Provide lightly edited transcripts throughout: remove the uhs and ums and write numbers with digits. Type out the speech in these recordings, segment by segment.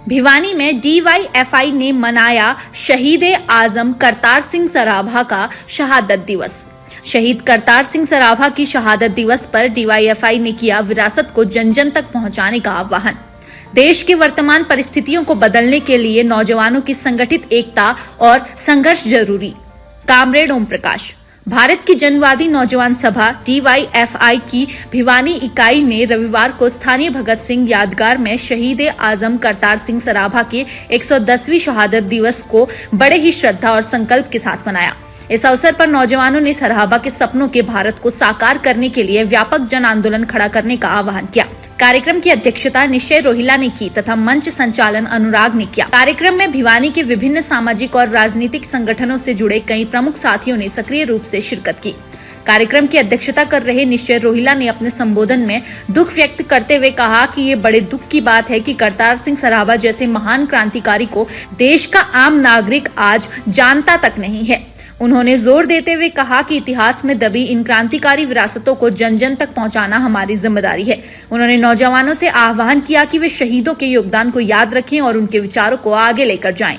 भिवानी में DYFI ने मनाया शहीद आजम करतार सिंह सराभा का शहादत दिवस। शहीद करतार सिंह सराभा की शहादत दिवस पर DYFI ने किया विरासत को जन जन तक पहुंचाने का आह्वान। देश की वर्तमान परिस्थितियों को बदलने के लिए नौजवानों की संगठित एकता और संघर्ष जरूरी। कामरेड ओम प्रकाश। भारत की जनवादी नौजवान सभा DYFI की भिवानी इकाई ने रविवार को स्थानीय भगत सिंह यादगार में शहीद आजम करतार सिंह सराभा के 110वीं शहादत दिवस को बड़े ही श्रद्धा और संकल्प के साथ मनाया। इस अवसर पर नौजवानों ने सराभा के सपनों के भारत को साकार करने के लिए व्यापक जन आंदोलन खड़ा करने का आह्वान किया। कार्यक्रम की अध्यक्षता निश्चय रोहिला ने की तथा मंच संचालन अनुराग ने किया। कार्यक्रम में भिवानी के विभिन्न सामाजिक और राजनीतिक संगठनों से जुड़े कई प्रमुख साथियों ने सक्रिय रूप से शिरकत की। कार्यक्रम की अध्यक्षता कर रहे निश्चय रोहिला ने अपने संबोधन में दुख व्यक्त करते हुए कहा कि ये बड़े दुख की बात है कि करतार सिंह सराभा जैसे महान क्रांतिकारी को देश का आम नागरिक आज जानता तक नहीं है। उन्होंने जोर देते हुए कहा कि इतिहास में दबी इन क्रांतिकारी विरासतों को जन जन तक पहुंचाना हमारी जिम्मेदारी है। उन्होंने नौजवानों से आह्वान किया कि वे शहीदों के योगदान को याद रखें और उनके विचारों को आगे लेकर जाएं।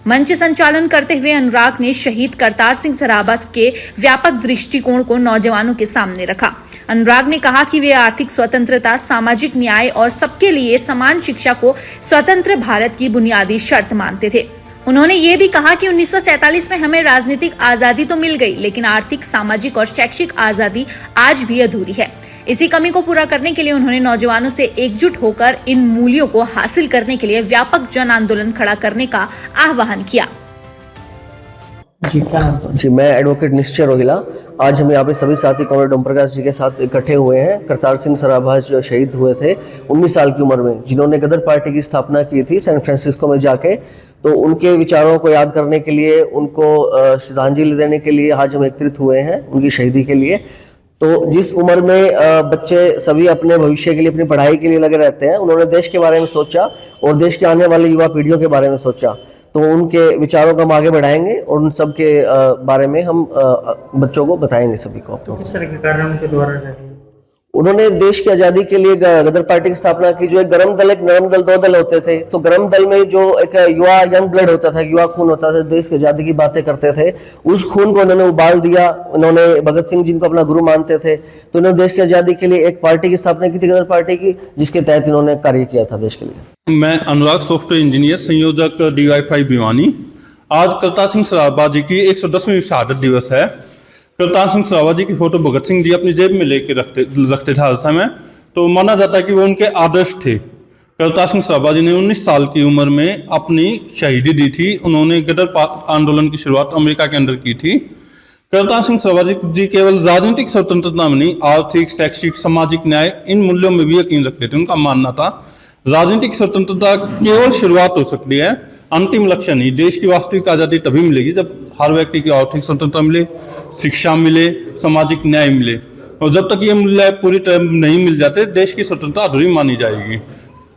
मंच संचालन करते हुए अनुराग ने शहीद करतार सिंह सराभा के व्यापक दृष्टिकोण को नौजवानों के सामने रखा। अनुराग ने कहा कि वे आर्थिक स्वतंत्रता, सामाजिक न्याय और सबके लिए समान शिक्षा को स्वतंत्र भारत की बुनियादी शर्त मानते थे। उन्होंने ये भी कहा कि 1947 में हमें राजनीतिक आजादी तो मिल गई, लेकिन आर्थिक, सामाजिक और शैक्षिक आजादी आज भी अधूरी है। इसी कमी को पूरा करने के लिए उन्होंने नौजवानों से एकजुट होकर इन मूल्यों को हासिल करने के लिए व्यापक जन आंदोलन खड़ा करने का आह्वान किया। जी, मैं एडवोकेट निश्चय रोहिला। आज हम यहाँ पे सभी साथी कामरेड ओम प्रकाश जी के साथ इकट्ठे हुए हैं। करतार सिंह सराभा जो शहीद हुए थे 19 साल की उम्र में, जिन्होंने गदर पार्टी की स्थापना की थी सैन फ्रांसिस्को में जाके, तो उनके विचारों को याद करने के लिए, उनको श्रद्धांजलि देने के लिए आज हम एकत्रित हुए हैं उनकी शहीदी के लिए। तो जिस उम्र में बच्चे सभी अपने भविष्य के लिए, अपनी पढ़ाई के लिए लगे रहते हैं, उन्होंने देश के बारे में सोचा और देश के आने वाले युवा पीढ़ियों के बारे में सोचा। तो उनके विचारों को हम आगे बढ़ाएंगे और उन सब के बारे में हम बच्चों को बताएंगे सभी को। तो किस तरह के कार्य उनके द्वारा रहे? उन्होंने देश की आज़ादी के लिए गदर पार्टी की स्थापना की। जो एक गरम दल, एक नरम दल, दो दल होते थे। तो गरम दल में जो एक युवा यंग ब्लड होता था, युवा खून होता था, देश की आज़ादी की बातें करते थे, उस खून को उन्होंने उबाल दिया। उन्होंने भगत सिंह जिनको अपना गुरु मानते थे, तो उन्होंने देश की आज़ादी के लिए एक पार्टी की स्थापना की थी, गदर पार्टी की, जिसके तहत इन्होंने कार्य किया था देश के लिए। मैं अनुराग, सॉफ्टवेयर इंजीनियर, संयोजक DYFI भिवानी। आज करतार सिंह सराभा जी की 110वीं शहादत दिवस है। करतार सिंह सराभा जी की फोटो भगत सिंह जी अपनी जेब में लेके रखते थे हर समय। तो माना जाता है कि वो उनके आदर्श थे। करतार सिंह सराभा जी ने 19 साल की उम्र में अपनी शहीदी दी थी। उन्होंने गदर आंदोलन की शुरुआत अमेरिका के अंदर की थी। करतार सिंह सराभा जी केवल राजनीतिक स्वतंत्रता में नहीं, आर्थिक, शैक्षिक, सामाजिक न्याय, इन मूल्यों में भी यकीन रखते थे। उनका मानना था राजनीतिक स्वतंत्रता केवल शुरुआत हो सकती है, अंतिम लक्ष्य नहीं। देश की वास्तविक आज़ादी तभी मिलेगी जब हर व्यक्ति की आर्थिक स्वतंत्रता मिले, शिक्षा मिले, सामाजिक न्याय मिले। और जब तक ये मूल्य पूरी तरह नहीं मिल जाते, देश की स्वतंत्रता अधूरी मानी जाएगी।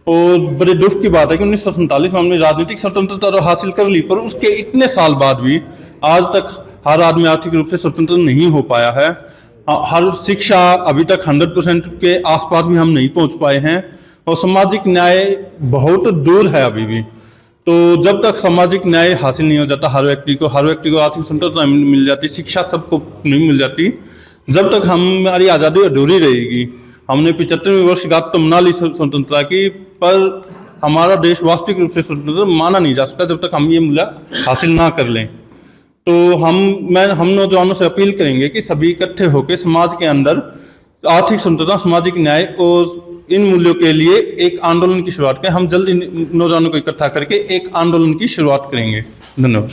और बड़े दुख की बात है कि 1947 में हमने राजनीतिक स्वतंत्रता तो हासिल कर ली, पर उसके इतने साल बाद भी आज तक हर आदमी आर्थिक रूप से स्वतंत्र नहीं हो पाया है। हर शिक्षा अभी तक 100% के आसपास भी हम नहीं पहुँच पाए हैं। और सामाजिक न्याय बहुत दूर है अभी भी। तो जब तक सामाजिक न्याय हासिल नहीं हो जाता, हर व्यक्ति को आर्थिक स्वतंत्रता मिल जाती, शिक्षा सबको नहीं मिल जाती, जब तक हमारी आज़ादी अधूरी रहेगी। हमने 75वीं वर्षगांठ तो मना ली स्वतंत्रता की, पर हमारा देश वास्तविक रूप से स्वतंत्र माना नहीं जा सकता जब तक हम ये मूल्य हासिल ना कर लें। तो हम नौजवानों से अपील करेंगे कि सभी इकट्ठे होकर समाज के अंदर आर्थिक स्वतंत्रता, सामाजिक न्याय और इन मूल्यों के लिए एक आंदोलन की शुरुआत करें। हम जल्द इन नौजवानों को इकट्ठा करके एक आंदोलन की शुरुआत करेंगे। धन्यवाद।